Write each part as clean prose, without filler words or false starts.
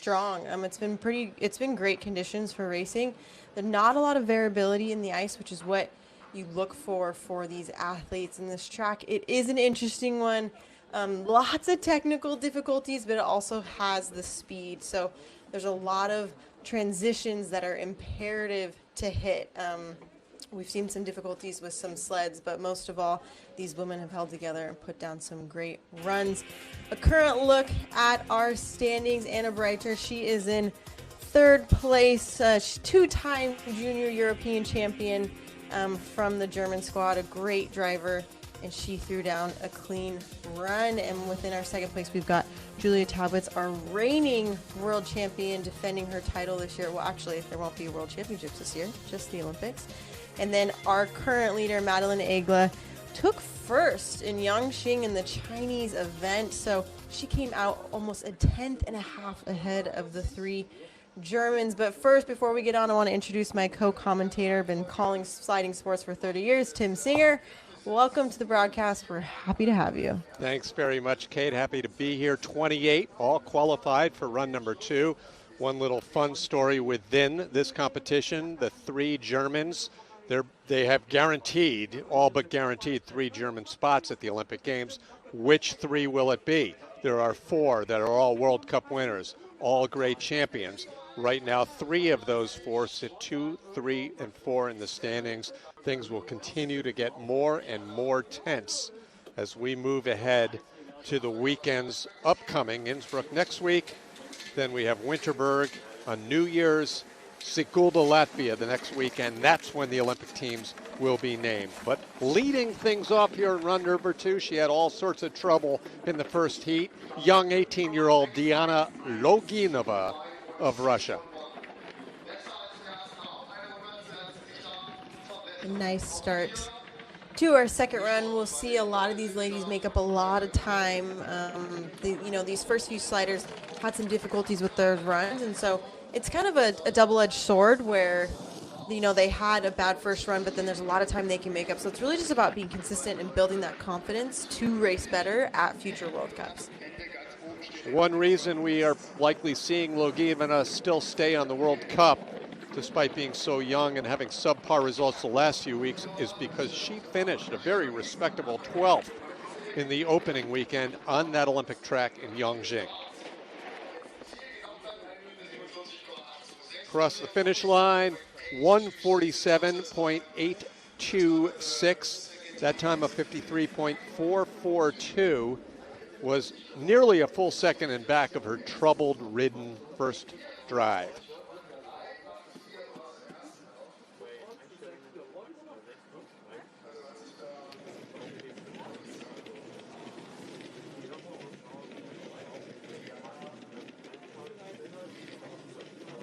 strong. It's been great conditions for racing. There's not a lot of variability in the ice, which is what you look for these athletes in this track. It is an interesting one. Lots of technical difficulties, but it also has the speed. So there's a lot of transitions that are imperative to hit. We've seen some difficulties with some sleds, but most of all, these women have held together and put down some great runs. A current look at our standings. Anna Britcher, she is in third place. Two-time junior European champion from the German squad, a great driver, and she threw down a clean run. And within our second place, we've got Julia Talbot's our reigning world champion, defending her title this year. Well, actually, there won't be world championships this year, just the Olympics. And then our current leader, Madeline Egla, took first in Yangqing in the Chinese event. So she came out almost a tenth and a half ahead of the three Germans. But first, before we get on, I want to introduce my co-commentator, been calling sliding sports for 30 years, Tim Singer. Welcome to the broadcast. We're happy to have you. Thanks very much, Kate. Happy to be here. 28 all qualified for run number 2. One little fun story within this competition, the three Germans, they have guaranteed, all but guaranteed, 3 German spots at the Olympic Games. Which 3 will it be? There are 4 that are all World Cup winners, all great champions. Right now, 3 of those 4 sit 2, 3, and 4 in the standings. Things will continue to get more and more tense as we move ahead to the weekends upcoming. Innsbruck next week, then we have Winterberg on New Year's, Sigulda, Latvia the next weekend. That's when the Olympic teams will be named. But leading things off here in run number 2, she had all sorts of trouble in the first heat. Young 18-year-old Diana Loginova of Russia. A nice start to our second run. We'll see a lot of these ladies make up a lot of time. These first few sliders had some difficulties with their runs, and so it's kind of a double-edged sword where, they had a bad first run, but then there's a lot of time they can make up. So it's really just about being consistent and building that confidence to race better at future World Cups. One reason we are likely seeing Loginova still stay on the World Cup, despite being so young and having subpar results the last few weeks, is because she finished a very respectable 12th in the opening weekend on that Olympic track in Yangqing. Across the finish line, 147.826. That time of 53.442 was nearly a full second in back of her troubled-ridden first drive.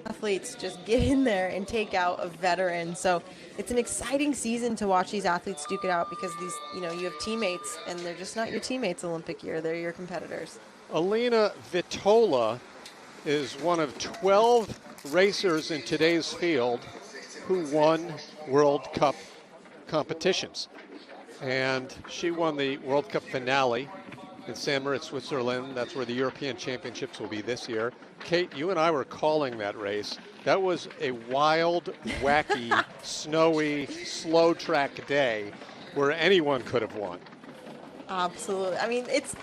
Athletes just get in there and take out a veteran. So it's an exciting season to watch these athletes duke it out, because these, you have teammates, and they're just not your teammates Olympic year. They're your competitors. Alina Vitola is one of 12 racers in today's field who won World Cup competitions. And she won the World Cup finale in St. Moritz, Switzerland. That's where the European Championships will be this year. Kate, you and I were calling that race. That was a wild, wacky, snowy, slow track day where anyone could have won. Absolutely. I mean, it's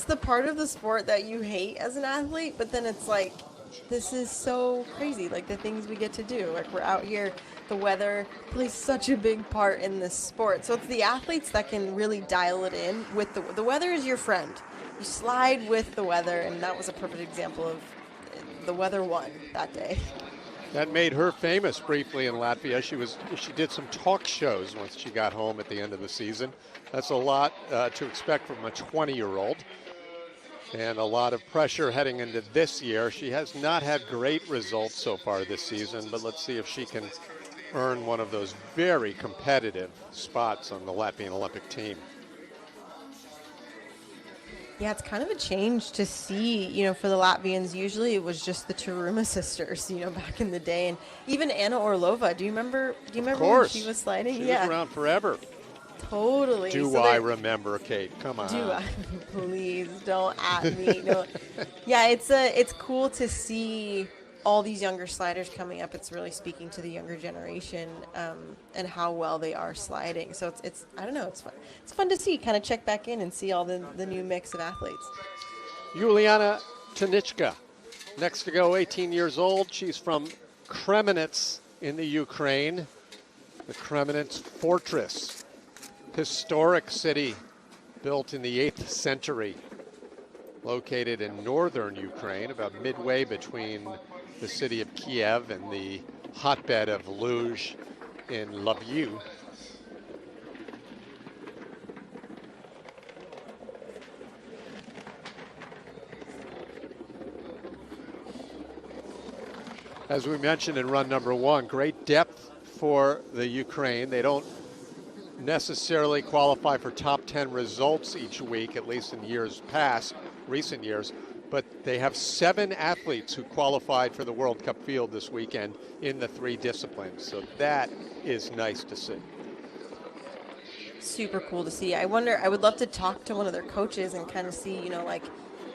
the part of the sport that you hate as an athlete, but then it's like, this is so crazy, like the things we get to do. Like, we're out here, the weather plays such a big part in this sport. So it's the athletes that can really dial it in with the weather is your friend. You slide with the weather, and that was a perfect example of the weather won that day. That made her famous briefly in Latvia. She did some talk shows once she got home at the end of the season. That's a lot to expect from a 20-year-old. And a lot of pressure heading into this year. She has not had great results so far this season, but let's see if she can earn one of those very competitive spots on the Latvian Olympic team. Yeah, it's kind of a change to see, for the Latvians. Usually it was just the Taruma sisters, back in the day. And even Anna Orlova, do you remember when she was sliding? She was around forever. Totally. Do So I remember, Kate? Come on. do I? Please don't at me. No. Yeah, it's cool to see all these younger sliders coming up. It's really speaking to the younger generation and how well they are sliding. So it's I don't know. It's fun. It's fun to see. Kind of check back in and see all the new mix of athletes. Juliana Tanichka, next to go, 18 years old. She's from Kremenets in the Ukraine. The Kremenets Fortress, historic city built in the 8th century, located in northern Ukraine, about midway between the city of Kiev and the hotbed of Luge in Lviv. As we mentioned in run number 1, great depth for the Ukraine. They don't necessarily qualify for top 10 results each week, at least in years past, recent years, but they have 7 athletes who qualified for the World Cup field this weekend in the 3 disciplines. So that is nice to see. Super cool to see. I would love to talk to one of their coaches and kind of see, like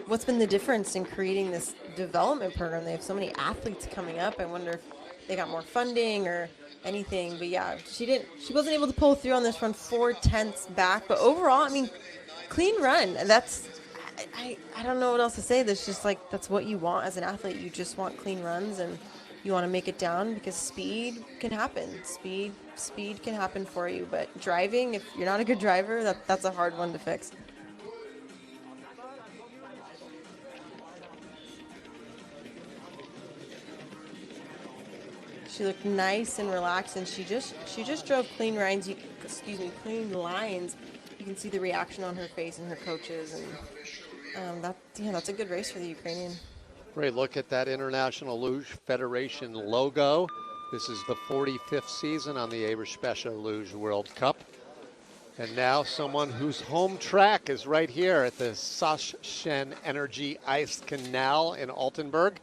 what's been the difference in creating this development program. They have so many athletes coming up. I wonder if they got more funding or anything. But yeah, she wasn't able to pull through on this run, 4/10 back. But overall, I mean, clean run. That's, I don't know what else to say. That's just like, that's what you want as an athlete. You just want clean runs and you want to make it down because speed can happen. Speed can happen for you. But driving, if you're not a good driver, that's a hard one to fix. She looked nice and relaxed, and she just drove clean lines. Clean lines. You can see the reaction on her face and her coaches, and that's a good race for the Ukrainian. Great look at that International Luge Federation logo. This is the 45th season on the Eberspescha Luge World Cup. And now someone whose home track is right here at the Saschen Energy Ice Canal in Altenberg.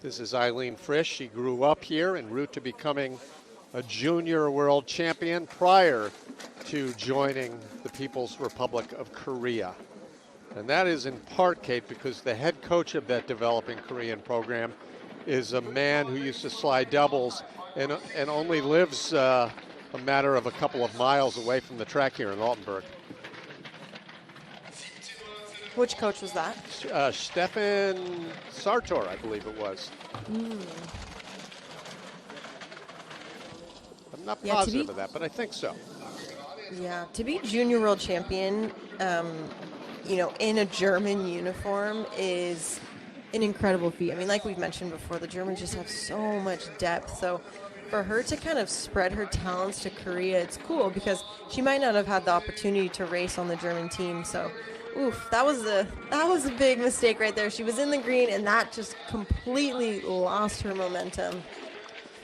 This is Eileen Frisch. She grew up here en route to becoming a junior world champion prior to joining the People's Republic of Korea. And that is in part, Kate, because the head coach of that developing Korean program is a man who used to slide doubles and only lives a matter of a couple of miles away from the track here in Altenberg. Which coach was that? Stefan Sartor, I believe it was. I'm not positive of that, but I think so. Yeah, to be junior world champion, in a German uniform is an incredible feat. I mean, like we've mentioned before, the Germans just have so much depth. So for her to kind of spread her talents to Korea, it's cool because she might not have had the opportunity to race on the German team. So, that was a big mistake right there. She was in the green, and that just completely lost her momentum.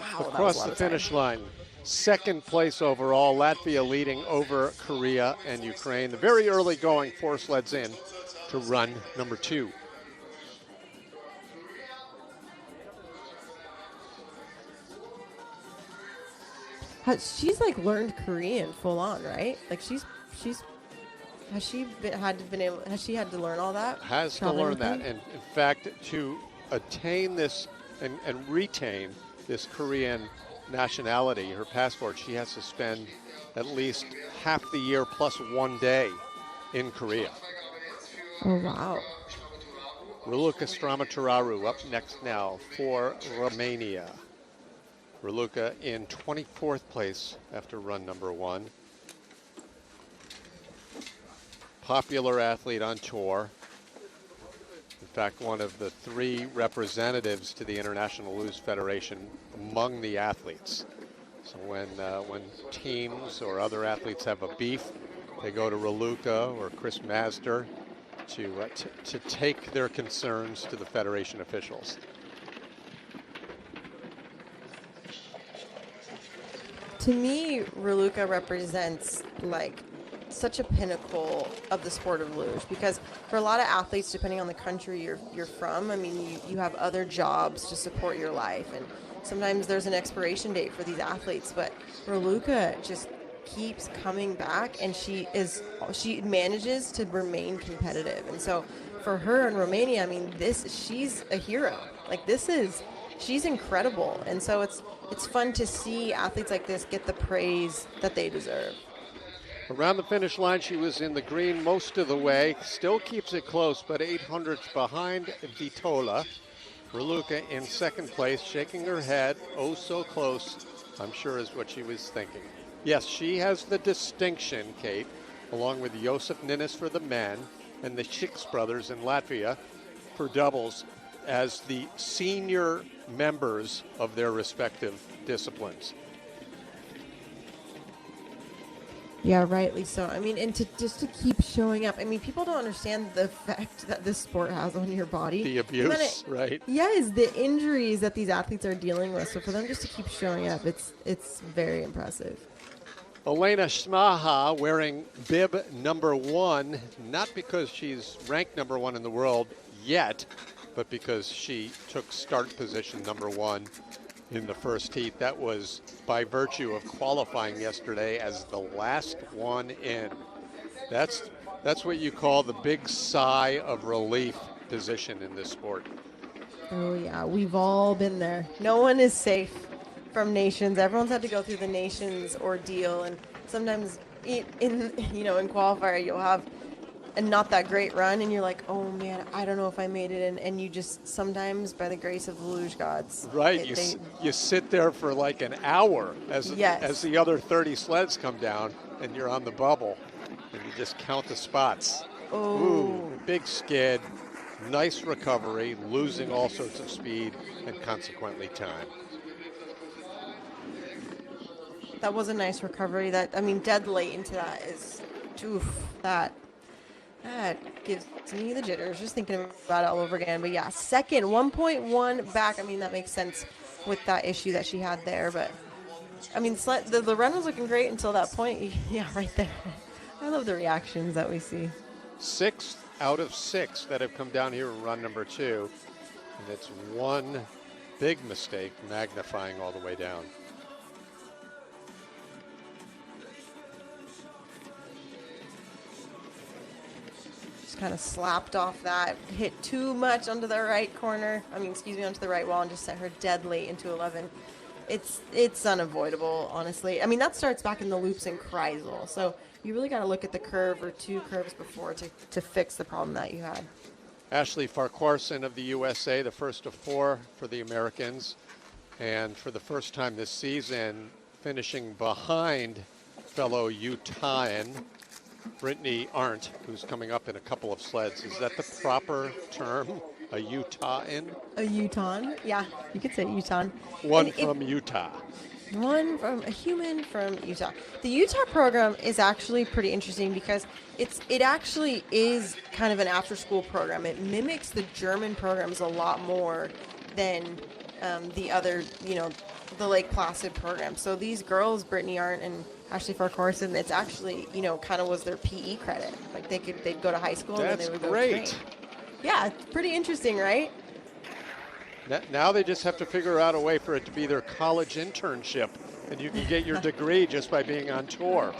Wow, across the finish line. Second place overall, Latvia leading over Korea and Ukraine. The very early going 4 sleds in to run number 2. She's like learned Korean full on, right? Like has she had to learn all that? Has to learn that, and in fact, to attain this and retain this Korean nationality, her passport, she has to spend at least half the year plus 1 day in Korea. Oh, wow. Raluca Stramatraru up next now for Romania. Raluca in 24th place after run number 1. Popular athlete on tour. In fact, one of the 3 representatives to the International Luge Federation among the athletes. So when teams or other athletes have a beef, they go to Raluca or Chris Mazder to take their concerns to the Federation officials. To me, Raluca represents like such a pinnacle of the sport of luge, because for a lot of athletes, depending on the country you're from, I mean, you have other jobs to support your life, and sometimes there's an expiration date for these athletes, but Raluca just keeps coming back, and she manages to remain competitive. And so for her in Romania, I mean, she's a hero. Like, she's incredible. And so it's fun to see athletes like this get the praise that they deserve. Around the finish line, she was in the green most of the way. Still keeps it close, but 800ths behind Vitola. Raluca in second place, shaking her head. Oh, so close, I'm sure is what she was thinking. Yes, she has the distinction, Kate, along with Josef Ninnis for the men and the Schiks brothers in Latvia for doubles, as the senior members of their respective disciplines. Yeah, rightly so. I mean, and just to keep showing up. I mean, people don't understand the effect that this sport has on your body. The abuse, right? Yes, the injuries that these athletes are dealing with. So for them just to keep showing up, it's very impressive. Elena Smaha wearing bib number 1, not because she's ranked number 1 in the world yet, but because she took start position number 1 in the first heat. That was by virtue of qualifying yesterday as the last one in. That's what you call the big sigh of relief position in this sport. Oh yeah, we've all been there. No one is safe from nations. Everyone's had to go through the nations ordeal, and sometimes in qualifier you'll have a not that great run, and you're like, oh man, I don't know if I made it, and you just sometimes, by the grace of the luge gods, right? You sit there for like an hour as the other 30 sleds come down, and you're on the bubble, and you just count the spots. Oh, ooh, big skid, nice recovery, losing all sorts of speed and consequently time. That was a nice recovery. Dead late into that is, that gives me the jitters just thinking about it all over again. But yeah, second, 1.1 back. I mean, that makes sense with that issue that she had there. But I mean, the run was looking great until that point. Yeah, right there. I love the reactions that we see. 6 out of 6 that have come down here in run number 2. And it's one big mistake magnifying all the way down. Kind of slapped off that, hit too much onto the right corner. Onto the right wall, and just sent her dead late into 11. It's unavoidable, honestly. I mean, that starts back in the loops in Kreisel, so you really got to look at the curve or 2 curves before to fix the problem that you had. Ashley Farquharson of the USA, the first of 4 for the Americans, and for the first time this season, finishing behind fellow Utahan Brittany Arndt, who's coming up in a couple of sleds. Is that the proper term? A Utahan? A Utah? Yeah, you could say Utah. One from Utah. One from a human from Utah. The Utah program is actually pretty interesting because it actually is kind of an after-school program. It mimics the German programs a lot more than the other, the Lake Placid program. So these girls, Brittany Arndt and Ashley Farquharson, it's actually, kind of was their PE credit. Like they'd go to high school and then they would go train. Yeah, it's pretty interesting, right? Now they just have to figure out a way for it to be their college internship, and you can get your degree just by being on tour.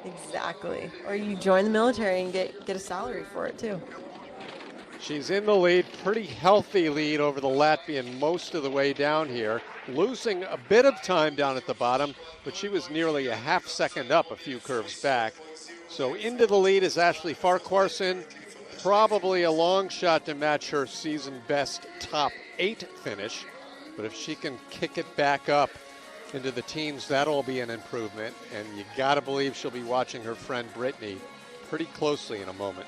Exactly. Or you join the military and get a salary for it too. She's in the lead, pretty healthy lead over the Latvian most of the way down here, losing a bit of time down at the bottom, but she was nearly a half second up a few curves back. So into the lead is Ashley Farquharson, probably a long shot to match her season best top 8 finish, but if she can kick it back up into the teens, that'll be an improvement, and you gotta believe she'll be watching her friend Brittany pretty closely in a moment.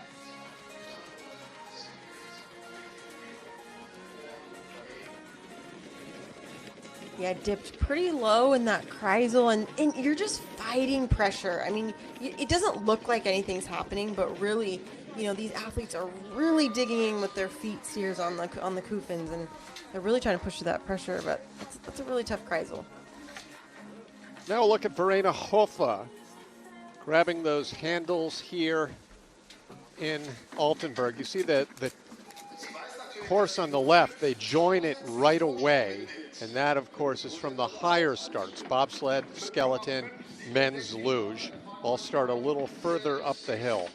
Yeah, dipped pretty low in that Kreisel, and you're just fighting pressure. I mean, it doesn't look like anything's happening, but really, these athletes are really digging in with their feet steers on the Kufens, and they're really trying to push through that pressure, but that's a really tough Kreisel. Now look at Verena Hoffa grabbing those handles here in Altenberg. You see the course on the left, they join it right away. And that, of course, is from the higher starts. Bobsled, skeleton, men's luge all start a little further up the hill.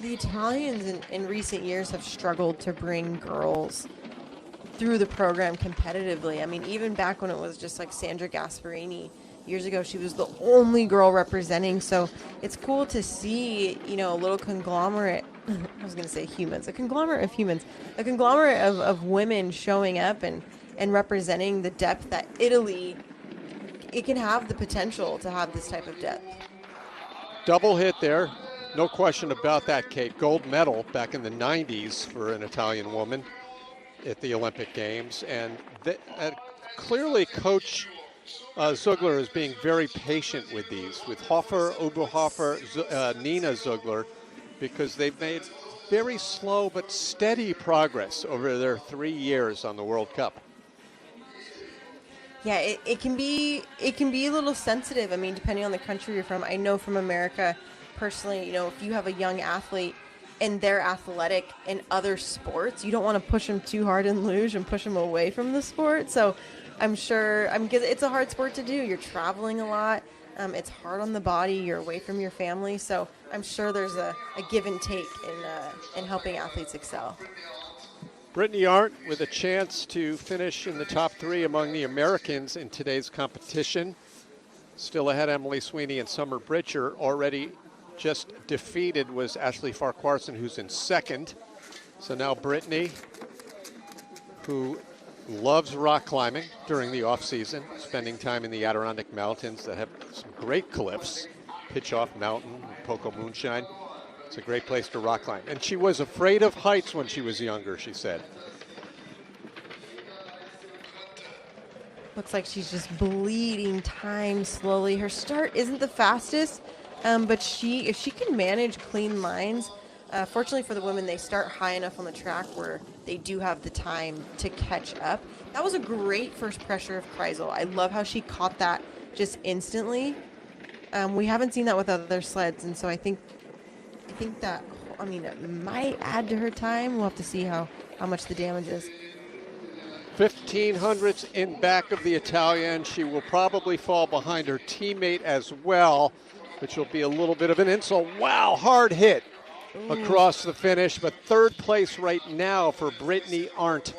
The Italians in recent years have struggled to bring girls through the program competitively. I mean, even back when it was just like Sandra Gasparini years ago, she was the only girl representing. So it's cool to see, you know, a little conglomerate. I was going to say humans, a conglomerate of humans, a conglomerate of women showing up and representing the depth that Italy, it can have the potential to have this type of depth. Double hit there. No question about that, Kate. Gold medal back in the 90s for an Italian woman at the Olympic Games. And clearly Coach Zugler is being very patient with these, with Hofer, Oberhofer, Nina Zugler, because they've made very slow but steady progress over their 3 years on the World Cup. Yeah, it can be a little sensitive. I mean, depending on the country you're from. I know from America, personally, you know, if you have a young athlete and they're athletic in other sports, you don't want to push them too hard in luge and push them away from the sport. So I'm sure, it's a hard sport to do. You're traveling a lot. It's hard on the body. You're away from your family. So I'm sure there's a give and take in helping athletes excel. Brittany Arndt with a chance to finish in the top 3 among the Americans in today's competition. Still ahead, Emily Sweeney and Summer Britcher. Already just defeated was Ashley Farquharson, who's in second. So now Brittany, who loves rock climbing during the off season, spending time in the Adirondack Mountains that have some great cliffs, Pitch-Off Mountain, Poco Moonshine. It's a great place to rock climb. And she was afraid of heights when she was younger, she said. Looks like she's just bleeding time slowly. Her start isn't the fastest, but if she can manage clean lines, fortunately for the women, they start high enough on the track where they do have the time to catch up. That was a great first pressure of Kreisel. I love how she caught that just instantly. We haven't seen that with other sleds, and so I think that, I mean, it might add to her time. We'll have to see how much the damage is. 1500s in back of the Italian. She will probably fall behind her teammate as well, which will be a little bit of an insult. Wow, hard hit across the finish, but third place right now for Brittany Arndt.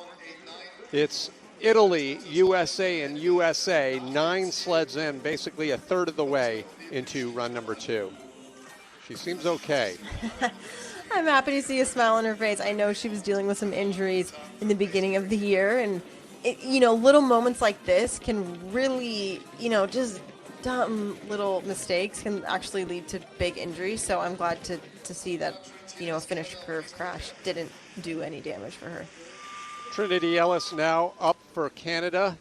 It's Italy, USA, and USA, 9 sleds in, basically a third of the way into run number 2. She seems okay. I'm happy to see a smile on her face. I know she was dealing with some injuries in the beginning of the year, and little moments like this can really, just dumb little mistakes can actually lead to big injuries. So I'm glad to see that, a finish curve crash didn't do any damage for her. Trinity Ellis now up for Canada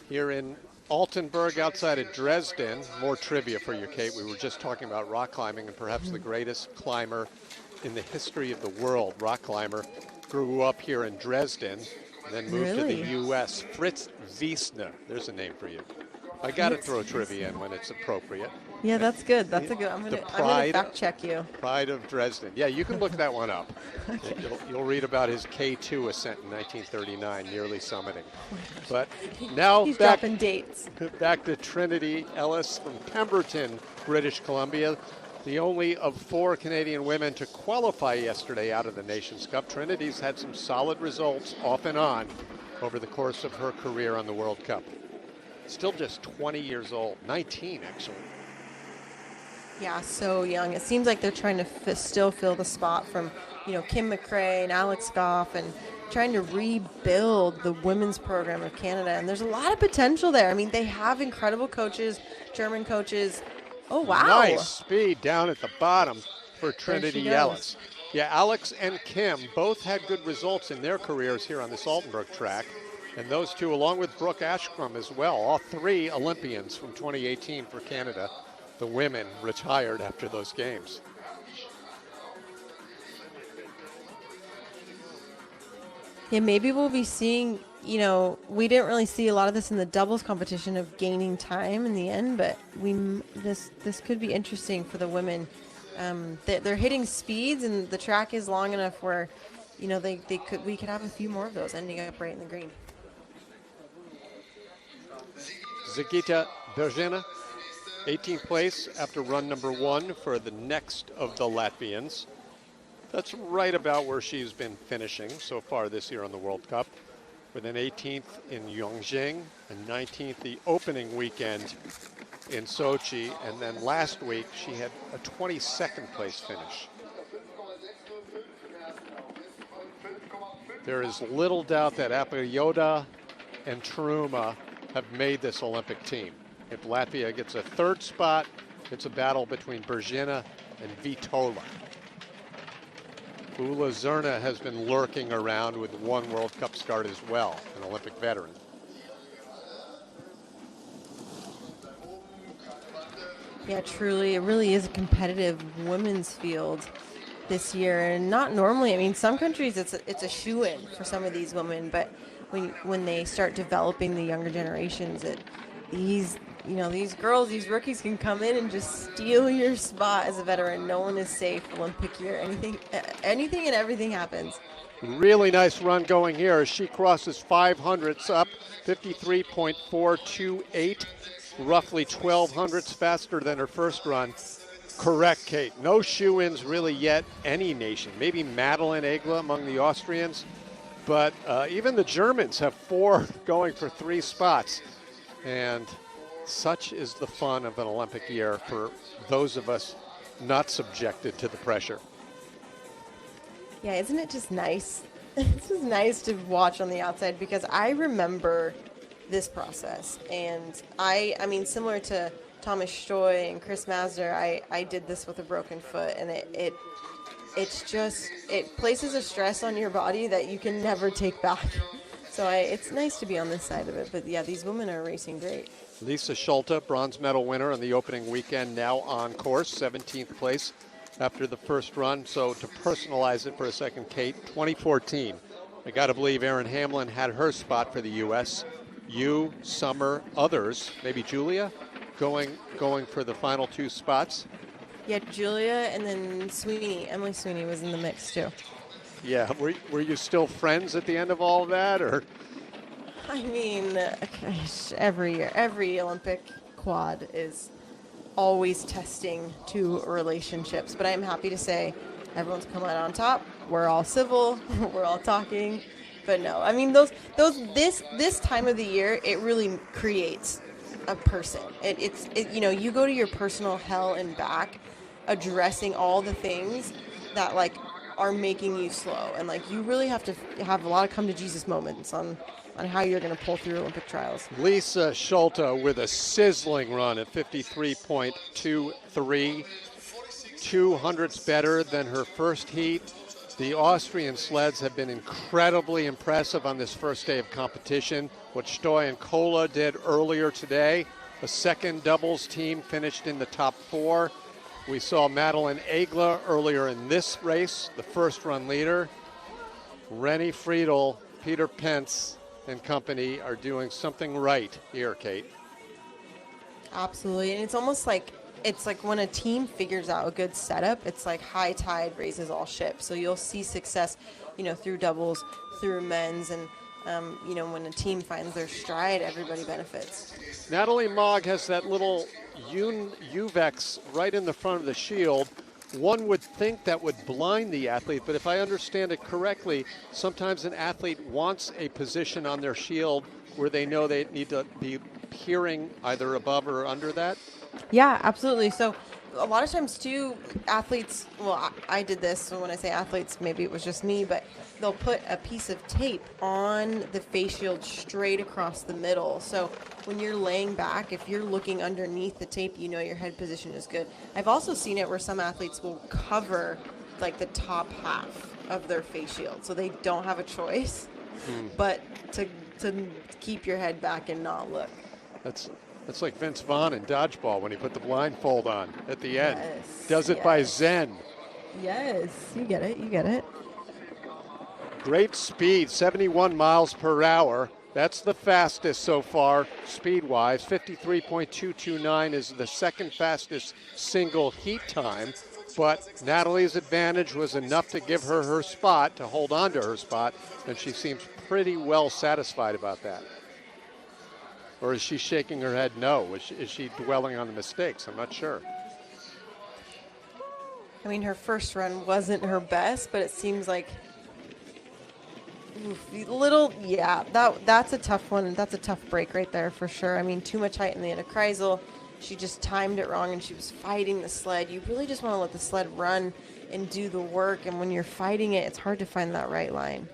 here in Altenberg outside of Dresden. More trivia for you, Kate. We were just talking about rock climbing, and perhaps the greatest climber in the history of the world, rock climber, grew up here in Dresden, and then moved to the U.S. Fritz Wiesner. There's a name for you. I got to throw trivia in when it's appropriate. Yeah, that's good. That's a good. I'm gonna fact check you. Pride of Dresden. Yeah, you can look that one up. Okay. You'll read about his K2 ascent in 1939, nearly summiting. But now he's dropping dates. Back to Trinity Ellis from Pemberton, British Columbia. The only of 4 Canadian women to qualify yesterday out of the Nations Cup. Trinity's had some solid results off and on over the course of her career on the World Cup. Still just 20 years old, 19 actually. Yeah, so young. It seems like they're trying to still fill the spot from, Kim McRae and Alex Goff, and trying to rebuild the women's program of Canada. And there's a lot of potential there. I mean, they have incredible coaches, German coaches. Oh, wow. Nice speed down at the bottom for Trinity Ellis. Yeah, Alex and Kim both had good results in their careers here on this Altenberg track. And those two, along with Brooke Ashcrom as well, all 3 Olympians from 2018 for Canada. The women retired after those games. Yeah, maybe we'll be seeing, we didn't really see a lot of this in the doubles competition of gaining time in the end, but this could be interesting for the women. They're hitting speeds, and the track is long enough where, we could have a few more of those ending up right in the green. Zigita Bergena, 18th place after run number 1 for the next of the Latvians. That's right about where she's been finishing so far this year on the World Cup, with an 18th in Yongzheng and 19th the opening weekend in Sochi, and then last week she had a 22nd place finish. There is little doubt that Apayoda and Truma have made this Olympic team. If Latvia gets a 3rd spot, it's a battle between Bergena and Vitola. Ula Zerna has been lurking around with 1 World Cup start as well, an Olympic veteran. Yeah, truly, it really is a competitive women's field this year, and not normally. I mean, some countries it's a shoo-in for some of these women, but when they start developing the younger generations, these girls, these rookies can come in and just steal your spot as a veteran. No one is safe Olympic year. Anything and everything happens. Really nice run going here as she crosses 500s up, 53.428, roughly 12 hundredths faster than her first run. Correct, Kate. No shoe-ins really yet, any nation. Maybe Madeline Egla among the Austrians, but even the Germans have 4 going for 3 spots. And such is the fun of an Olympic year for those of us not subjected to the pressure. Yeah, isn't it just nice? It's just nice to watch on the outside, because I remember this process, and I mean, similar to Thomas Stoy and Chris Masder, I did this with a broken foot, and it places a stress on your body that you can never take back. So it's nice to be on this side of it. But yeah, these women are racing great. Lisa Schulte, bronze medal winner on the opening weekend, now on course, 17th place after the first run. So to personalize it for a second, Kate, 2014. I got to believe Erin Hamlin had her spot for the U.S. You, Summer, others, maybe Julia, going for the final 2 spots. Yeah, Julia, and then Sweeney. Emily Sweeney was in the mix too. Yeah, were you still friends at the end of all of that, or? I mean, every year, every Olympic quad is always testing 2 relationships. But I am happy to say everyone's come out on top. We're all civil. We're all talking. But no, I mean, this time of the year, it really creates a person. You go to your personal hell and back, addressing all the things that are making you slow, and you really have to have a lot of come to Jesus moments on how you're going to pull through Olympic trials. Lisa Schulte with a sizzling run at 53.23, 200ths better than her first heat. The Austrian sleds have been incredibly impressive on this first day of competition. What Stoy and Kola did earlier today, a second doubles team finished in the top 4. We saw Madeline Egla earlier in this race, the first run leader. Rennie Friedel, Peter Pence, and company are doing something right here, Kate. Absolutely, and it's almost like when a team figures out a good setup, it's like high tide raises all ships. So you'll see success, through doubles, through men's, and when a team finds their stride, everybody benefits. Natalie Mogg has that little Uvex right in the front of the shield. One would think that would blind the athlete, but if I understand it correctly, sometimes an athlete wants a position on their shield where they know they need to be peering either above or under that. Yeah, absolutely. So a lot of times too, athletes, well, I did this, so when I say athletes, maybe it was just me, but they'll put a piece of tape on the face shield straight across the middle. So when you're laying back, if you're looking underneath the tape, your head position is good. I've also seen it where some athletes will cover the top half of their face shield, so they don't have a choice but to keep your head back and not look. That's like Vince Vaughn in Dodgeball when he put the blindfold on at the end. Yes, Does it by Zen. Yes, you get it. Great speed, 71 miles per hour. That's the fastest so far, speed-wise. 53.229 is the second fastest single heat time. But Natalie's advantage was enough to give her her spot, to hold on to her spot, and she seems pretty well satisfied about that. Or is she shaking her head no? Is she dwelling on the mistakes? I'm not sure. I mean, her first run wasn't her best, but it seems like that's a tough one. That's a tough break right there for sure. I mean, too much height in the Kreisel. She just timed it wrong, and she was fighting the sled. You really just want to let the sled run and do the work, and when you're fighting it, it's hard to find that right line.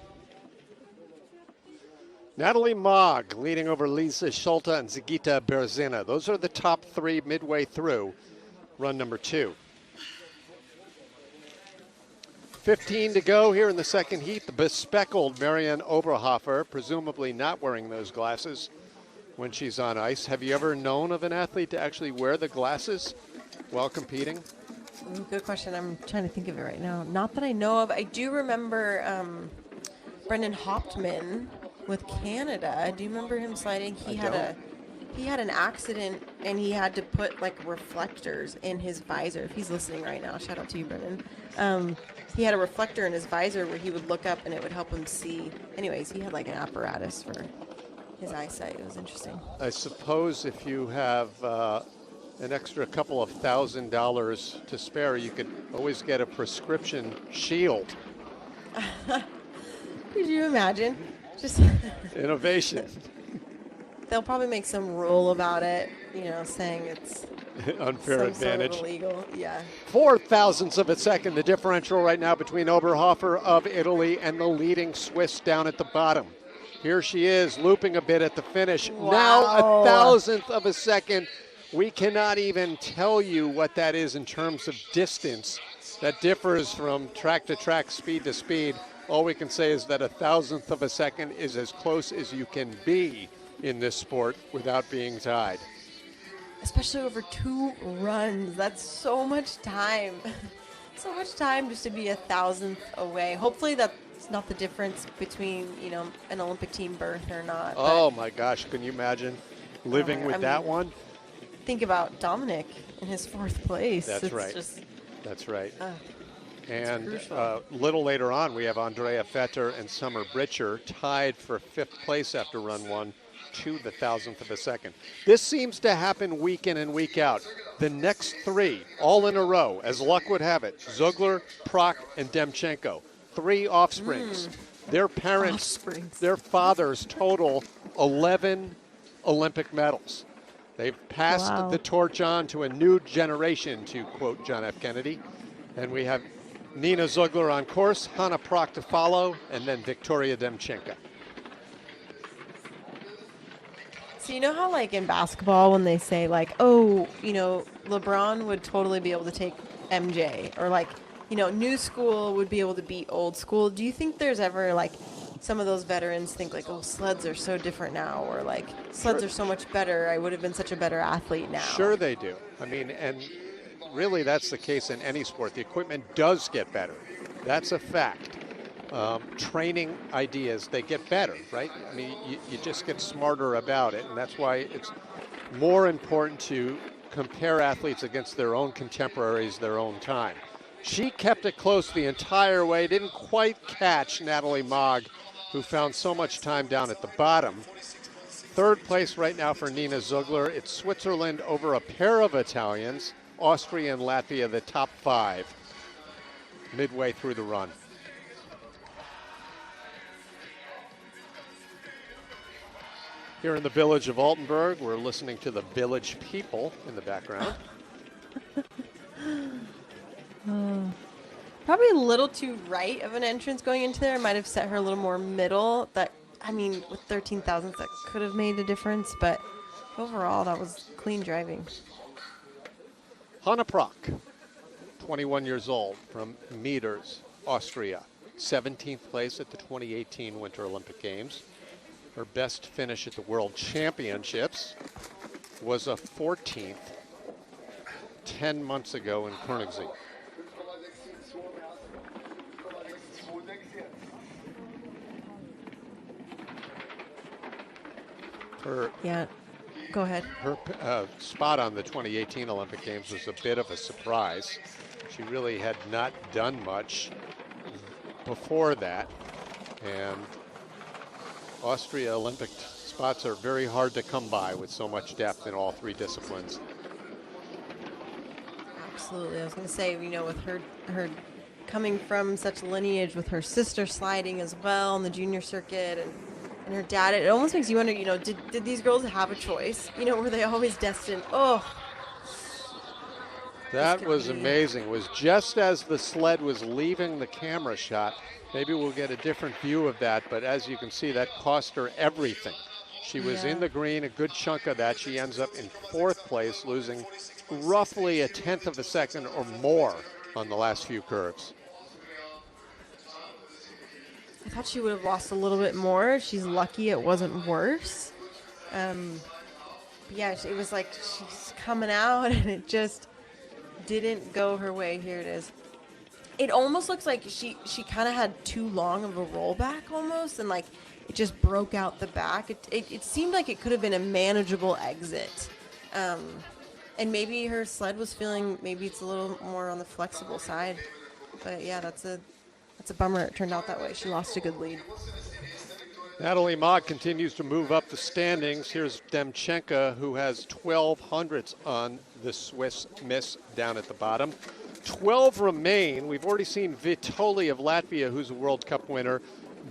Natalie Mogg leading over Lisa Schulte and Zigita Berzina. Those are the top three midway through run number 2. 15 to go here in the second heat. The bespectacled Marianne Oberhofer, presumably not wearing those glasses when she's on ice. Have you ever known of an athlete to actually wear the glasses while competing? Good question. I'm trying to think of it right now. Not that I know of. I do remember Brendan Hauptmann with Canada. Do you remember him sliding? He had an accident, and he had to put like reflectors in his visor. If he's listening right now, shout out to you, Brendan. He had a reflector in his visor where he would look up and it would help him see. Anyways, he had like an apparatus for his eyesight. It was interesting. I suppose if you have an extra couple of $1,000 to spare, you could always get a prescription shield. Could you imagine? Just innovation. They'll probably make some rule about it, saying it's unfair advantage. Sort of illegal. Yeah. 0.004 of a second, the differential right now between Oberhofer of Italy and the leading Swiss down at the bottom. Here she is, looping a bit at the finish. Wow. Now 1,000th of a second. We cannot even tell you what that is in terms of distance. That differs from track to track, speed to speed. All we can say is that 1,000th of a second is as close as you can be in this sport without being tied. Especially over 2 runs. That's so much time. So much time just to be 1,000th away. Hopefully that's not the difference between, an Olympic team berth or not. Oh my gosh, can you imagine living with that one? Think about Dominic in his 4th place. That's right. That's right. And a little later on, we have Andrea Vetter and Summer Britcher tied for 5th place after run 1 to the 1,000th of a second. This seems to happen week in and week out. The next 3, all in a row, as luck would have it, Zugler, Prock, and Demchenko. 3 offsprings. Their parents, their fathers total 11 Olympic medals. They've passed the torch on to a new generation, to quote John F. Kennedy. And we have Nina Zugler on course, Hanna Prock to follow, and then Victoria Demchenko. So you know how like in basketball when they say like, oh, LeBron would totally be able to take MJ, or like, new school would be able to beat old school. Do you think there's ever like some of those veterans think like, oh, sleds are so different now, or like sleds are so much better, I would have been such a better athlete now? Sure they do. I mean, and really that's the case in any sport. The equipment does get better. That's a fact. Training ideas, they get better, right? I mean, you just get smarter about it, and that's why it's more important to compare athletes against their own contemporaries, their own time. She kept it close the entire way, didn't quite catch Natalie Mogg, who found so much time down at the bottom. 3rd place right now for Nina Zugler. It's Switzerland over a pair of Italians, Austria and Latvia, the top 5, midway through the run. Here in the village of Altenberg, we're listening to the village people in the background. Probably a little too right of an entrance going into there. Might have set her a little more middle. With 13,000, that could have made a difference, but overall, that was clean driving. Hanna Prock, 21 years old, from Meters, Austria. 17th place at the 2018 Winter Olympic Games. Her best finish at the World Championships was a 14th 10 months ago in Koenigsegg. Her Yeah. Go ahead. her spot on the 2018 Olympic Games was a bit of a surprise. She really had not done much before that, and Austria Olympic spots are very hard to come by with so much depth in all three disciplines. Absolutely. I was going to say, you know, with her coming from such lineage, with her sister sliding as well on the junior circuit, and her dad, it almost makes you wonder, you know, did these girls have a choice? You know, were they always destined? Oh, that was amazing. It was just as the sled was leaving the camera shot. Maybe we'll get a different view of that, but as you can see, that cost her everything. She was in the green a good chunk of that. She ends up in 4th place, losing roughly 1/10 of a second or more on the last few curves. I thought she would have lost a little bit more. She's lucky it wasn't worse. Yeah, it was like she's coming out and it just didn't go her way. Here it is. It almost looks like she kind of had too long of a rollback almost, and like it just broke out the back. It seemed like it could have been a manageable exit. And maybe her sled was feeling, maybe it's a little more on the flexible side. But yeah, that's a bummer it turned out that way. She lost a good lead. Natalie Mogg continues to move up the standings. Here's Demchenko, who has 12 hundredths on the Swiss miss down at the bottom. 12 remain. We've already seen Vitoli of Latvia, who's a World Cup winner.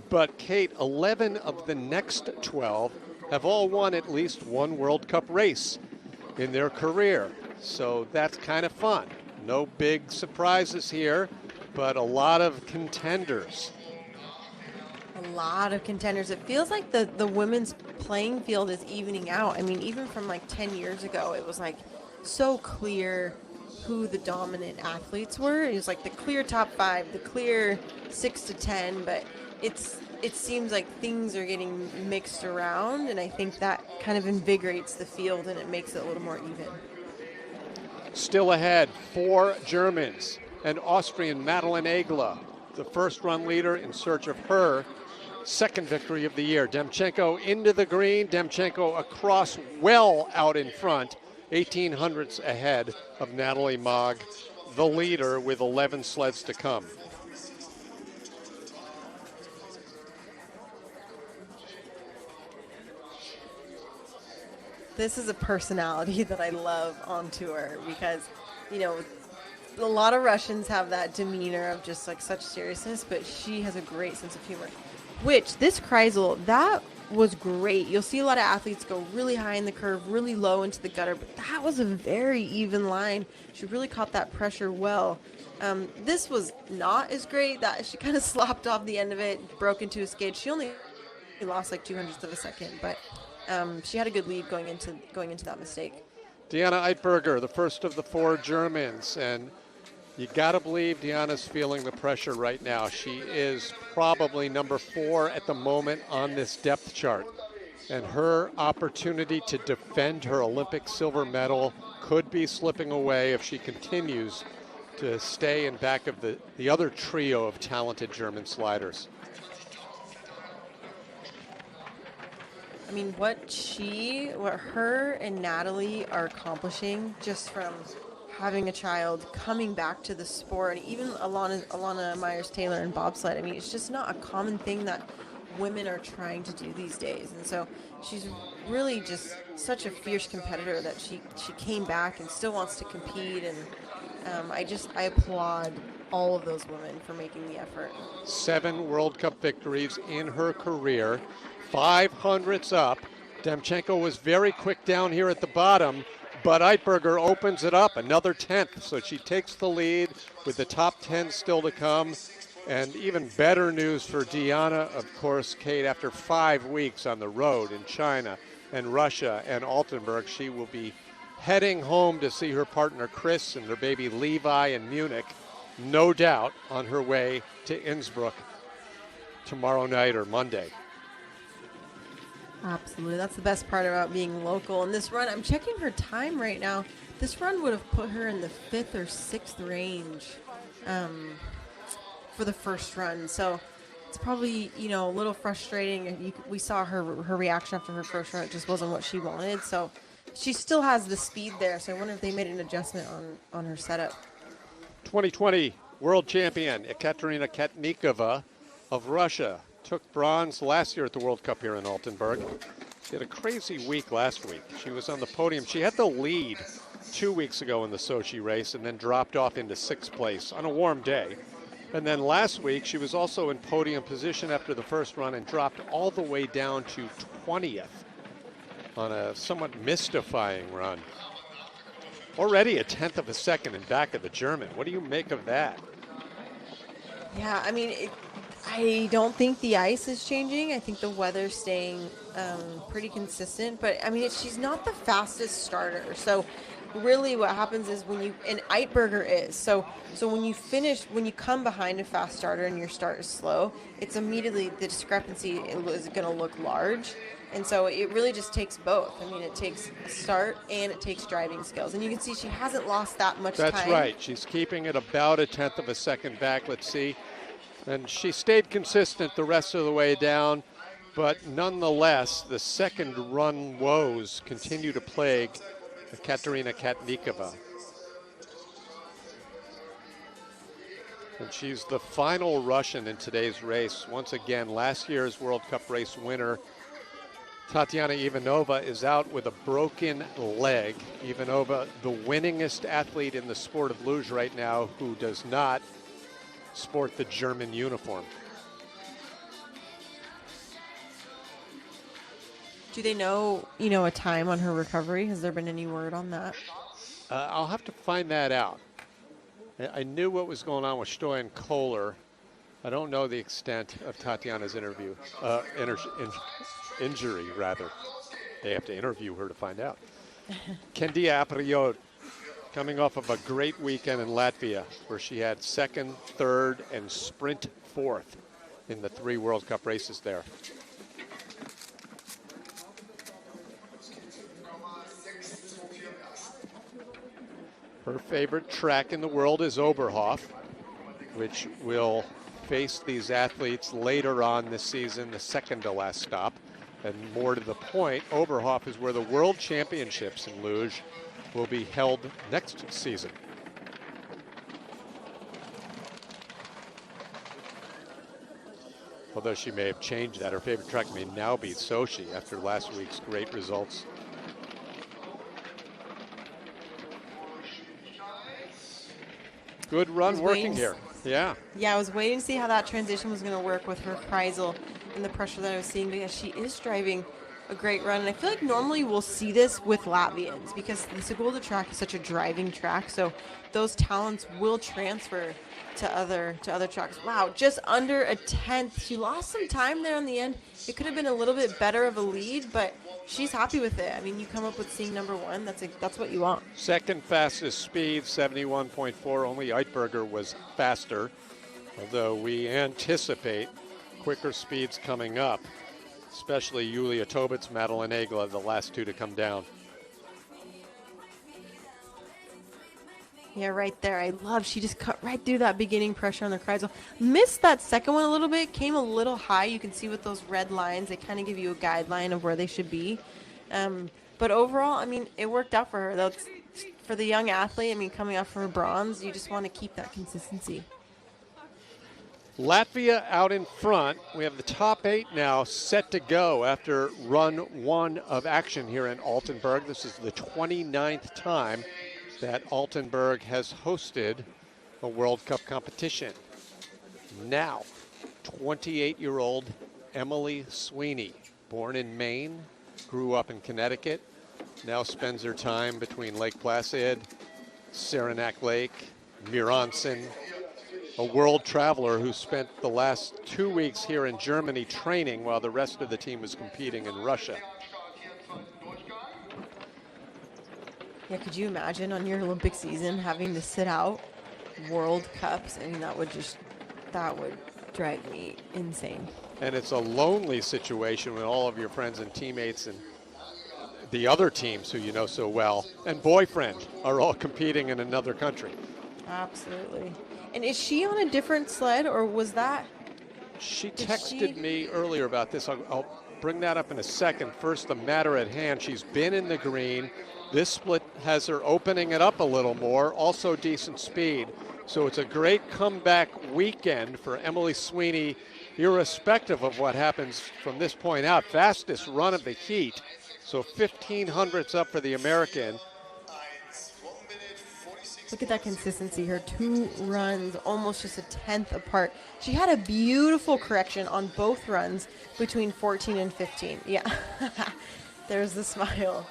But Kate, 11 of the next 12 have all won at least one World Cup race in their career. So that's kind of fun. No big surprises here, but a lot of contenders. A lot of contenders. It feels like the women's playing field is evening out. I mean, even from like 10 years ago, it was like so clear who the dominant athletes were. It was like the clear top 5, the clear 6 to 10, but it seems like things are getting mixed around, and I think that kind of invigorates the field and it makes it a little more even. Still ahead, 4 Germans, an Austrian, Madeleine Egler, the first run leader in search of her second victory of the year. Demchenko into the green, Demchenko across well out in front, 18 hundredths ahead of Natalie Mogg, the leader with 11 sleds to come. This is a personality that I love on tour because, you know, a lot of Russians have that demeanor of just like such seriousness, but she has a great sense of humor. Which this Kreisel, that was great. You'll see a lot of athletes go really high in the curve, really low into the gutter, but that was a very even line. She really caught that pressure well. This was not as great. That she kind of slopped off the end of it, broke into a skid. She only lost like 200ths of a second, but she had a good lead going into that mistake. Diana Eitberger, the first of the 4 Germans, and you gotta believe Diana's feeling the pressure right now. She is probably number 4 at the moment on this depth chart, and her opportunity to defend her Olympic silver medal could be slipping away if she continues to stay in back of the other trio of talented German sliders. I mean, what her and Natalie are accomplishing just from having a child, coming back to the sport, and even Alana Myers-Taylor in bobsled. I mean, it's just not a common thing that women are trying to do these days. And so she's really just such a fierce competitor that she came back and still wants to compete. And I applaud all of those women for making the effort. 7 World Cup victories in her career, 500ths up. Demchenko was very quick down here at the bottom, but Eitberger opens it up another 10th, so she takes the lead with the top 10 still to come. And even better news for Diana, of course, Kate, after 5 weeks on the road in China and Russia and Altenberg, she will be heading home to see her partner Chris and their baby Levi in Munich, no doubt on her way to Innsbruck tomorrow night or Monday. Absolutely. That's the best part about being local. And this run, I'm checking her time right now. This run would have put her in the 5th or 6th range for the first run. So it's it's probably, you know, a little frustrating. We saw her reaction after her first run. It just wasn't what she wanted. So she still has the speed there. So I wonder if they made an adjustment on her setup. 2020 world champion Ekaterina Katnikova of Russia took bronze last year at the World Cup here in Altenberg. She had a crazy week last week. She was on the podium. She had the lead 2 weeks ago in the Sochi race and then dropped off into 6th place on a warm day. And then last week, she was also in podium position after the first run and dropped all the way down to 20th on a somewhat mystifying run. Already a 1/10 of a second in back of the German. What do you make of that? Yeah, I mean, I don't think the ice is changing. I think the weather's staying pretty consistent. But, I mean, she's not the fastest starter. So, really what happens is and Eitberger is. So when you come behind a fast starter and your start is slow, it's immediately the discrepancy is going to look large. And so it really just takes both. I mean, it takes a start and it takes driving skills. And you can see she hasn't lost that much time. That's right. She's keeping it about a 1/10 of a second back. Let's see. And she stayed consistent the rest of the way down. But nonetheless, the second run woes continue to plague Ekaterina Katnikova. And she's the final Russian in today's race. Once again, last year's World Cup race winner Tatiana Ivanova is out with a broken leg. Ivanova, the winningest athlete in the sport of luge right now, who does not sport the German uniform. Do they know, a time on her recovery? Has there been any word on that? I'll have to find that out. I knew what was going on with Stoyan Kohler. I don't know the extent of Tatiana's injury, rather. They have to interview her to find out. Kendia Apriot, coming off of a great weekend in Latvia, where she had 2nd, 3rd, and sprint 4th in the 3 World Cup races there. Her favorite track in the world is Oberhof, which will face these athletes later on this season, the second to last stop. And more to the point, Oberhof is where the World Championships in luge will be held next season. Although she may have changed that. Her favorite track may now be Sochi after last week's great results. Good run working here. Yeah. Yeah, I was waiting to see how that transition was going to work with her Kreisel and the pressure that I was seeing, because she is driving a great run. And I feel like normally we'll see this with Latvians because the Sigulda track is such a driving track. So those talents will transfer to other tracks. Wow, just under a 1/10. She lost some time there on the end. It could have been a little bit better of a lead, but she's happy with it. I mean, you come up with seeing number 1. That's what you want. Second fastest speed, 71.4. Only Eitberger was faster, although we anticipate quicker speeds coming up, especially Julia Tobitz, Madeline Egla, the last 2 to come down. Yeah, right there. She just cut right through that beginning pressure on the Kreisel. Missed that second one a little bit, came a little high. You can see with those red lines, they kind of give you a guideline of where they should be. But overall, I mean, it worked out for her. That's for the young athlete. I mean, coming off from a bronze, you just want to keep that consistency. Latvia out in front. We have the top 8 now set to go after run 1 of action here in Altenberg. This is the 29th time that Altenberg has hosted a World Cup competition. Now, 28-year-old Emily Sweeney, born in Maine, grew up in Connecticut, now spends her time between Lake Placid, Saranac Lake, Miranson, a world traveler who spent the last 2 weeks here in Germany training while the rest of the team was competing in Russia. Yeah, could you imagine on your Olympic season having to sit out World Cups? I mean, that would drive me insane. And it's a lonely situation when all of your friends and teammates and the other teams who you know so well and boyfriend are all competing in another country. Absolutely. And is she on a different sled, or was that She texted me earlier about this. I'll bring that up in a second. First, the matter at hand. She's been in the green. This split has her opening it up a little more, also decent speed. So it's a great comeback weekend for Emily Sweeney, irrespective of what happens from this point out. Fastest run of the heat. So 1,500's up for the American. Look at that consistency. Her 2 runs, almost just a 10th apart. She had a beautiful correction on both runs between 14 and 15. Yeah, there's the smile.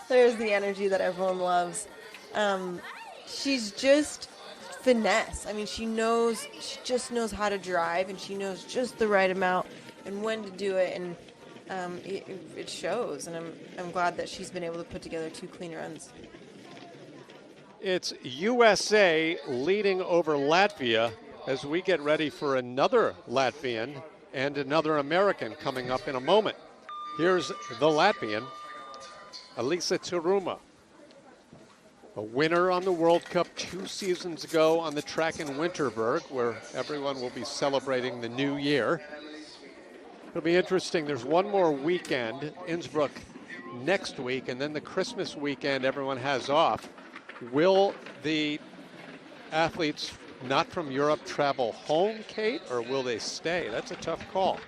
There's the energy that everyone loves. She's just finesse. I mean, she just knows how to drive, and she knows just the right amount and when to do it, and it shows. And I'm glad that she's been able to put together 2 clean runs. It's USA leading over Latvia as we get ready for another Latvian and another American coming up in a moment. Here's the Latvian, Elisa Turuma, a winner on the World Cup 2 seasons ago on the track in Winterberg, where everyone will be celebrating the new year. It'll be interesting. There's one more weekend, Innsbruck next week, and then the Christmas weekend everyone has off. Will the athletes not from Europe travel home, Kate, or will they stay? That's a tough call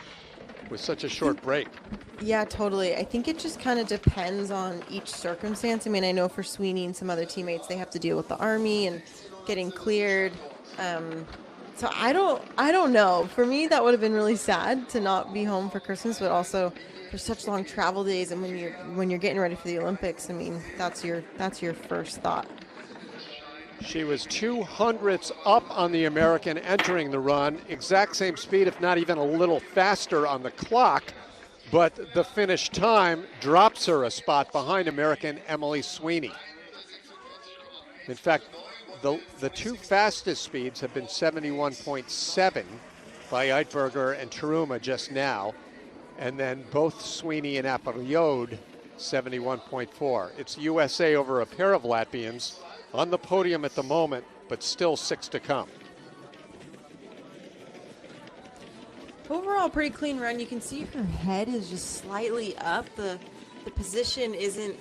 with such a short break. Yeah, totally. I think it just kind of depends on each circumstance. I mean, I know for Sweeney and some other teammates, they have to deal with the Army and getting cleared. So I don't know. For me, that would have been really sad to not be home for Christmas, but also for such long travel days, and when you're getting ready for the Olympics, I mean, that's your first thought. She was 200ths up on the American entering the run, exact same speed, if not even a little faster on the clock, but the finish time drops her a spot behind American Emily Sweeney. In fact, the 2 fastest speeds have been 71.7 by Eitberger and Turuma just now, and then both Sweeney and Apariode, 71.4. It's USA over a pair of Latvians on the podium at the moment, but still 6 to come. Overall, pretty clean run. You can see her head is just slightly up. The position isn't,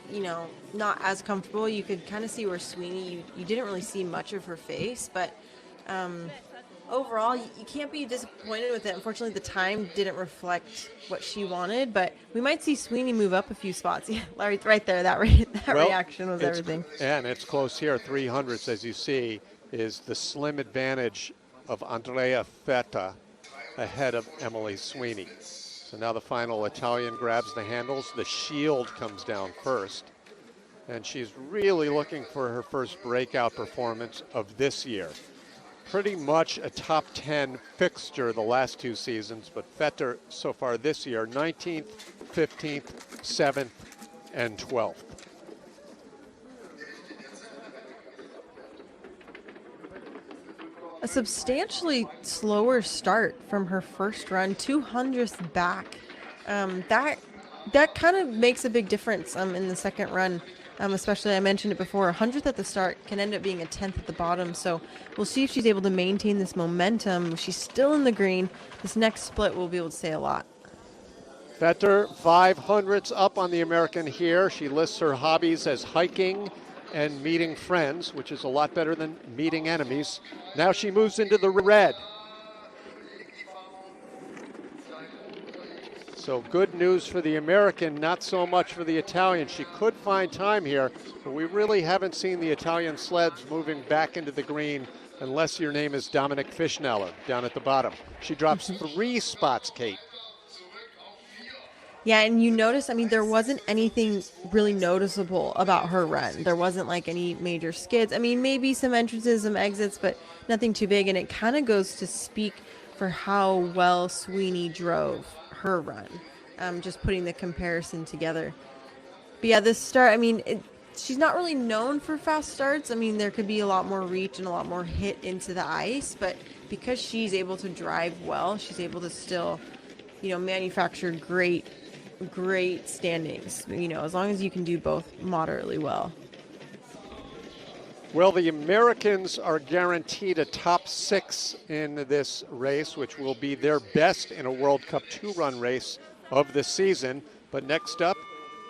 not as comfortable. You could kind of see where Sweeney, you didn't really see much of her face, but overall, you can't be disappointed with it. Unfortunately, the time didn't reflect what she wanted, but we might see Sweeney move up a few spots. Yeah, right there, that reaction was everything. And it's close here. 300s, as you see, is the slim advantage of Andrea Fetta ahead of Emily Sweeney. So now the final Italian grabs the handles. The shield comes down first. And she's really looking for her first breakout performance of this year. Pretty much a top 10 fixture the last 2 seasons, but Fetter so far this year, 19th, 15th, 7th, and 12th. A substantially slower start from her first run, 200th back. That kind of makes a big difference in the second run. Especially, I mentioned it before, 100th at the start can end up being a 10th at the bottom. So we'll see if she's able to maintain this momentum. She's still in the green. This next split we'll be able to say a lot. Fetter, 500ths up on the American here. She lists her hobbies as hiking and meeting friends, which is a lot better than meeting enemies. Now she moves into the red. So good news for the American, not so much for the Italian. She could find time here, but we really haven't seen the Italian sleds moving back into the green unless your name is Dominic Fischneller down at the bottom. She drops 3 spots, Kate. Yeah, and you notice, there wasn't anything really noticeable about her run. There wasn't like any major skids. Maybe some entrances, some exits, but nothing too big. And it kind of goes to speak for how well Sweeney drove her run, just putting the comparison together. But yeah, this start, she's not really known for fast starts. There could be a lot more reach and a lot more hit into the ice, but because she's able to drive well, she's able to still, manufacture great standings, as long as you can do both moderately well. Well, the Americans are guaranteed a top 6 in this race, which will be their best in a World Cup 2-run race of the season. But next up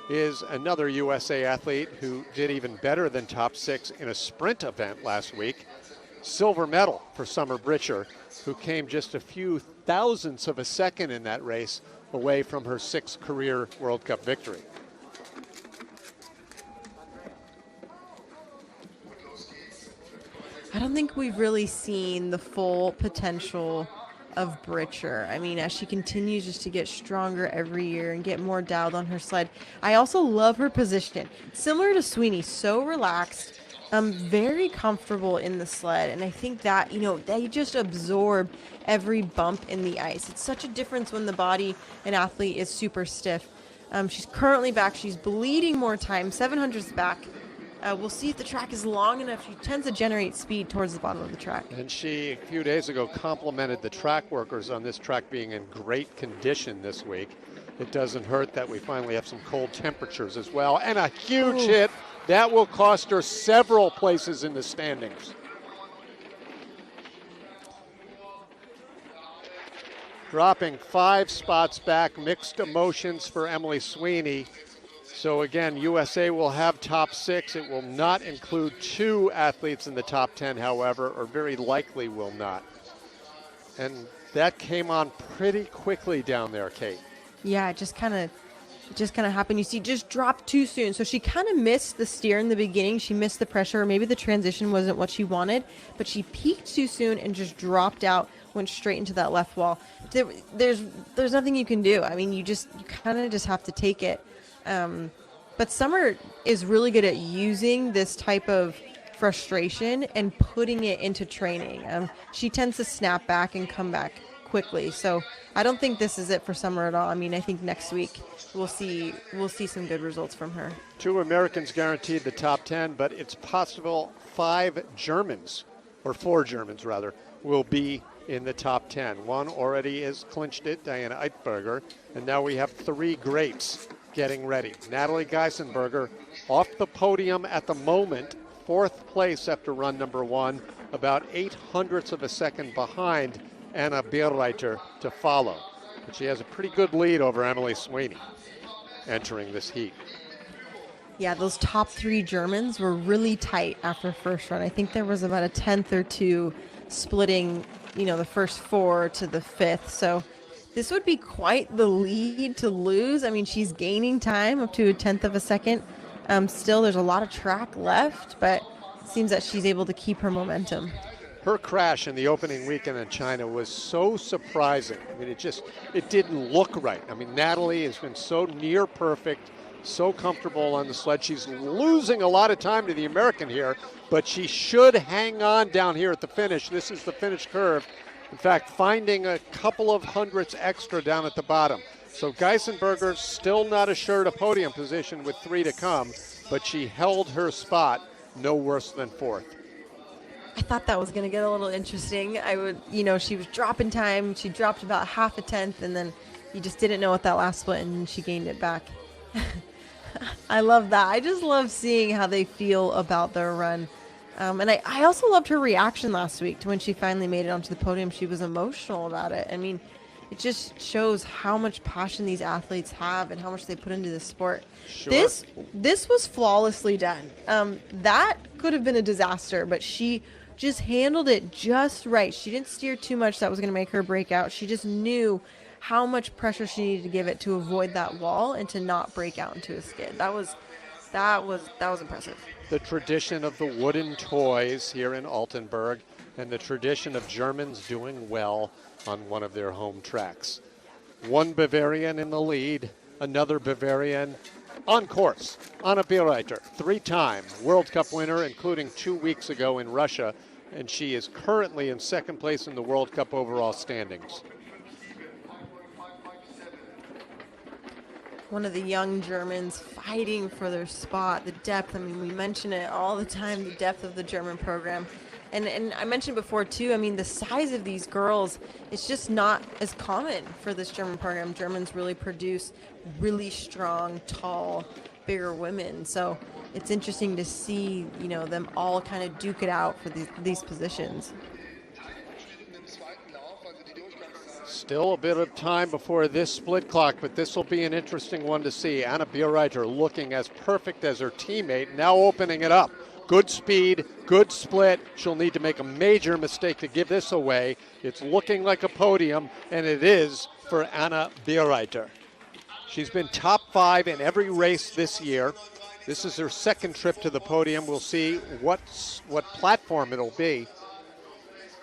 is another USA athlete who did even better than top 6 in a sprint event last week. Silver medal for Summer Britcher, who came just a few thousandths of a second in that race away from her 6th career World Cup victory. I don't think we've really seen the full potential of Britcher. I mean, as she continues just to get stronger every year and get more dialed on her sled. I also love her position. Similar to Sweeney, so relaxed, very comfortable in the sled. And I think that, they just absorb every bump in the ice. It's such a difference when the body an athlete is super stiff. She's currently back. She's bleeding more time. 700's back. We'll see if the track is long enough. She tends to generate speed towards the bottom of the track. And she, a few days ago, complimented the track workers on this track being in great condition this week. It doesn't hurt that we finally have some cold temperatures as well. And a huge hit. That will cost her several places in the standings. Dropping 5 spots back. Mixed emotions for Emily Sweeney. So again, USA will have top 6. It will not include 2 athletes in the top 10, however, or very likely will not. And that came on pretty quickly down there, Kate. Yeah, it just kind of happened. You see, just dropped too soon. So she kind of missed the steer in the beginning. She missed the pressure, or maybe the transition wasn't what she wanted, but she peaked too soon and just dropped out, went straight into that left wall. There's nothing you can do. I mean, you kind of just have to take it. But Summer is really good at using this type of frustration and putting it into training. She tends to snap back and come back quickly. So I don't think this is it for Summer at all. I mean, I think next week we'll see some good results from her. 2 Americans guaranteed the top 10, but it's possible 4 Germans will be in the top 10. One already has clinched it, Diana Eitberger, and now we have 3 greats getting ready. Natalie Geisenberger off the podium at the moment, 4th place after run number 1, about 0.08 of a second behind Anna Bierreiter to follow. But she has a pretty good lead over Emily Sweeney entering this heat. Yeah, those top 3 Germans were really tight after first run. I think there was about a 10th or 2 splitting, the first 4 to the 5th. So this would be quite the lead to lose. I mean, she's gaining time up to a 10th of a second. Still, there's a lot of track left, but it seems that she's able to keep her momentum. Her crash in the opening weekend in China was so surprising. I mean, it didn't look right. I mean, Natalie has been so near perfect, so comfortable on the sled. She's losing a lot of time to the American here, but she should hang on down here at the finish. This is the finish curve. In fact, finding a couple of hundredths extra down at the bottom. So Geisenberger still not assured a podium position with 3 to come, but she held her spot no worse than 4th. I thought that was going to get a little interesting. She was dropping time. She dropped about half a tenth, and then you just didn't know what that last split, and she gained it back. I love that. I just love seeing how they feel about their run. And I also loved her reaction last week to when she finally made it onto the podium. She was emotional about it. I mean, it just shows how much passion these athletes have and how much they put into the sport. Sure. This was flawlessly done. That could have been a disaster, but she just handled it just right. She didn't steer too much that was going to make her break out. She just knew how much pressure she needed to give it to avoid that wall and to not break out into a skid. That was impressive. The tradition of the wooden toys here in Altenberg and the tradition of Germans doing well on one of their home tracks. 1 Bavarian in the lead, another Bavarian on course. Anna Bierreiter, 3-time World Cup winner, including 2 weeks ago in Russia, and she is currently in 2nd place in the World Cup overall standings. One of the young Germans fighting for their spot, the depth. I mean, we mention it all the time, the depth of the German program. And I mentioned before, too, I mean, the size of these girls, it's just not as common for this German program. Germans really produce really strong, tall, bigger women. So it's interesting to see, them all kind of duke it out for these positions. Still a bit of time before this split clock, but this will be an interesting one to see. Anna Bierreiter looking as perfect as her teammate, now opening it up. Good speed, good split. She'll need to make a major mistake to give this away. It's looking like a podium, and it is for Anna Bierreiter. She's been top 5 in every race this year. This is her second trip to the podium. We'll see what platform it'll be.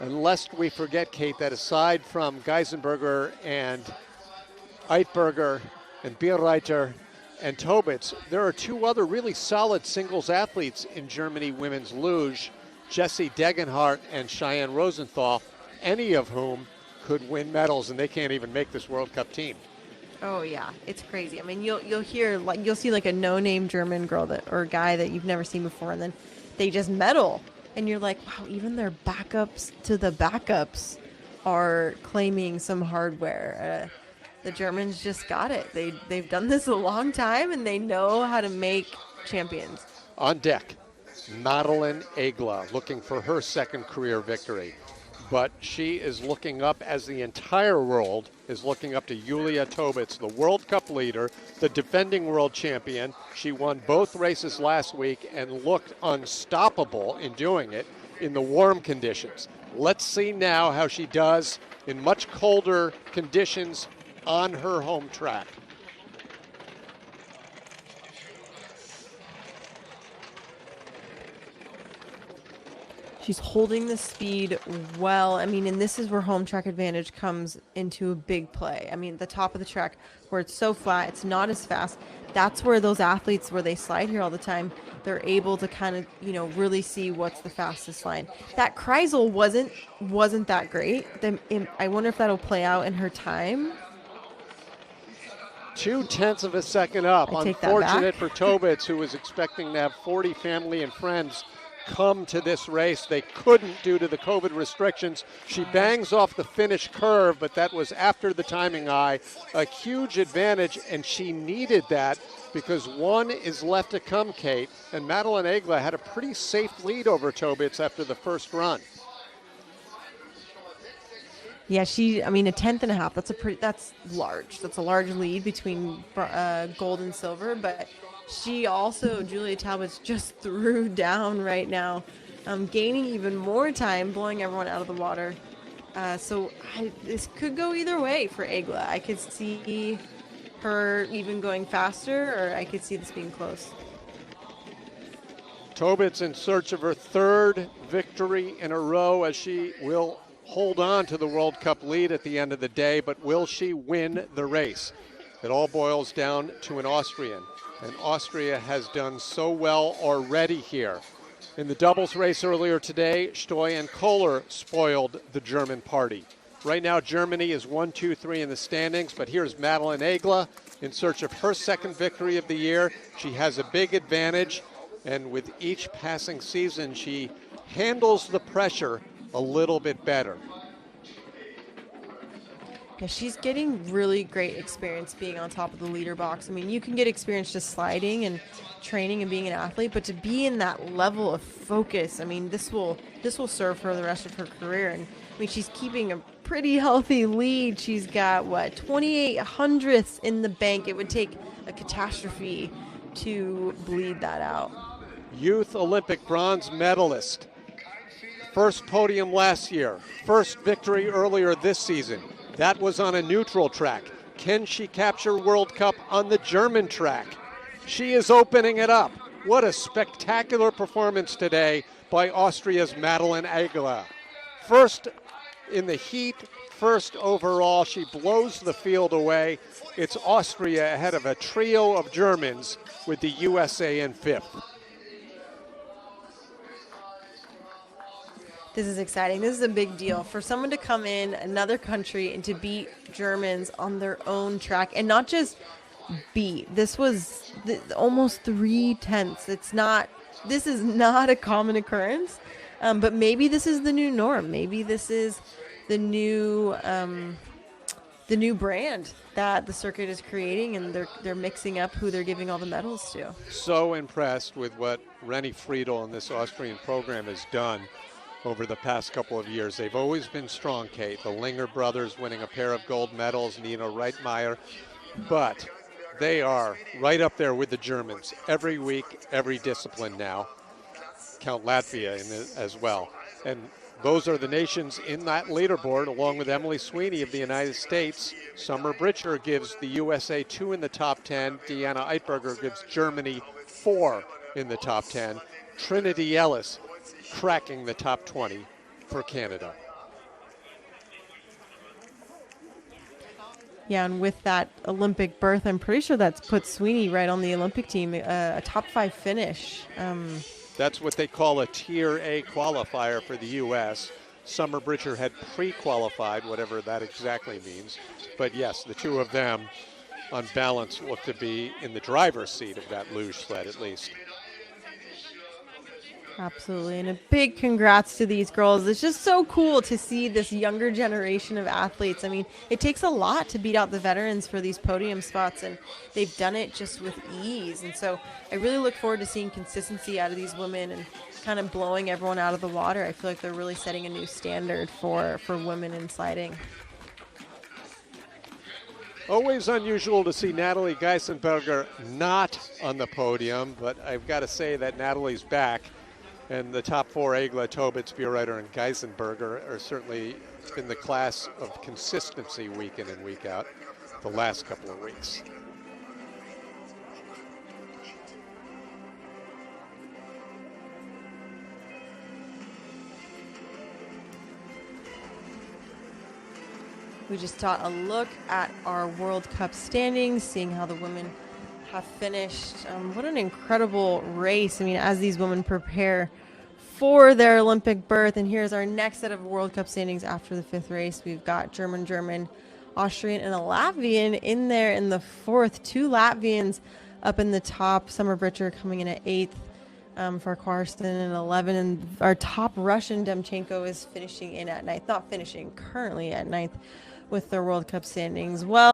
And lest we forget, Kate, that aside from Geisenberger and Eitberger and Bierreiter and Tobitz, there are 2 other really solid singles athletes in Germany women's luge, Jessie Degenhardt and Cheyenne Rosenthal, any of whom could win medals, and they can't even make this World Cup team. Oh yeah, it's crazy. I mean, you'll see like a no-name German girl or guy that you've never seen before, and then they just medal. And you're like, wow, even their backups to the backups are claiming some hardware. The Germans just got it. They've done this a long time, and they know how to make champions. On deck, Madeleine Egla looking for her second career victory. But she is looking up, as the entire world is looking up, to Julia Tobitz, the World Cup leader, the defending world champion. She won both races last week and looked unstoppable in doing it in the warm conditions. Let's see now how she does in much colder conditions on her home track. She's holding the speed well. I mean, and this is where home track advantage comes into a big play. I mean, the top of the track where it's so flat, it's not as fast. That's where those athletes, where they slide here all the time, they're able to kind of, really see what's the fastest line. That Kreisel wasn't that great. I wonder if that'll play out in her time. 0.2 of a second up. Unfortunate for Tobitz, who was expecting to have 40 family and friends come to this race. They couldn't due to the COVID restrictions. She bangs off the finish curve, but that was after the timing eye. A huge advantage, and she needed that because one is left to come, Kate, and Madeleine Egla had a pretty safe lead over Tobitz after the first run. Yeah, a tenth and a half. That's large. That's a large lead between gold and silver, but Julia Talbot's just threw down right now, gaining even more time, blowing everyone out of the water. This could go either way for Egla. I could see her even going faster, or I could see this being close. Tobitz in search of her third victory in a row, as she will hold on to the World Cup lead at the end of the day, but will she win the race? It all boils down to an Austrian. And Austria has done so well already here. In the doubles race earlier today, Stoy and Kohler spoiled the German party. Right now, Germany is 1-2-3 in the standings, but here's Madeleine Egla in search of her second victory of the year. She has a big advantage, and with each passing season, she handles the pressure a little bit better. Yeah, she's getting really great experience being on top of the leader box. I mean, you can get experience just sliding and training and being an athlete, but to be in that level of focus, I mean, this will serve her the rest of her career. And I mean, she's keeping a pretty healthy lead. She's got 28 hundredths in the bank. It would take a catastrophe to bleed that out. Youth Olympic bronze medalist. First podium last year. First victory earlier this season. That was on a neutral track. Can she capture World Cup on the German track? She is opening it up. What a spectacular performance today by Austria's Madeleine Egla. First in the heat, first overall. She blows the field away. It's Austria ahead of a trio of Germans with the USA in fifth. This is exciting. This is a big deal for someone to come in another country and to beat Germans on their own track, and not just beat. This was almost 3/10. This is not a common occurrence, but maybe this is the new norm. Maybe this is the new the new brand that the circuit is creating, and they're mixing up who they're giving all the medals to. So impressed with what Rennie Friedel and this Austrian program has done over the past couple of years. They've always been strong, Kate. The Linger brothers winning a pair of gold medals, Nino Reitmeier, but they are right up there with the Germans every week, every discipline now. Count Latvia in it as well. And those are the nations in that leaderboard, along with Emily Sweeney of the United States. Summer Britcher gives the USA 2 in the top 10. Deanna Eitberger gives Germany 4 in the top 10. Trinity Ellis cracking the top 20 for Canada. Yeah, and with that Olympic berth, I'm pretty sure that's put Sweeney right on the Olympic team, a top 5 finish. That's what they call a Tier A qualifier for the U.S. Summer Britcher had pre-qualified, whatever that exactly means. But yes, the two of them, on balance, look to be in the driver's seat of that luge sled at least. Absolutely, and a big congrats to these girls. It's just so cool to see this younger generation of athletes. I mean, it takes a lot to beat out the veterans for these podium spots, and they've done it just with ease. And so I really look forward to seeing consistency out of these women and kind of blowing everyone out of the water. I feel like they're really setting a new standard for women in sliding. Always unusual to see Natalie Geisenberger not on the podium, but I've got to say that Natalie's back. And the top 4, Egla, Tobitz, Bierreiter, and Geisenberger, are certainly in the class of consistency week in and week out the last couple of weeks. We just got a look at our World Cup standings, seeing how the women have finished. What an incredible race. I mean, as these women prepare for their Olympic berth. And here's our next set of World Cup standings after the 5th race. We've got German, Austrian, and a Latvian in there in the 4th. 2 Latvians up in the top. Summer Britcher coming in at 8th. Farquharson and 11. And our top Russian, Demchenko, is finishing in at 9th. Not finishing, currently at 9th with their World Cup standings. Well,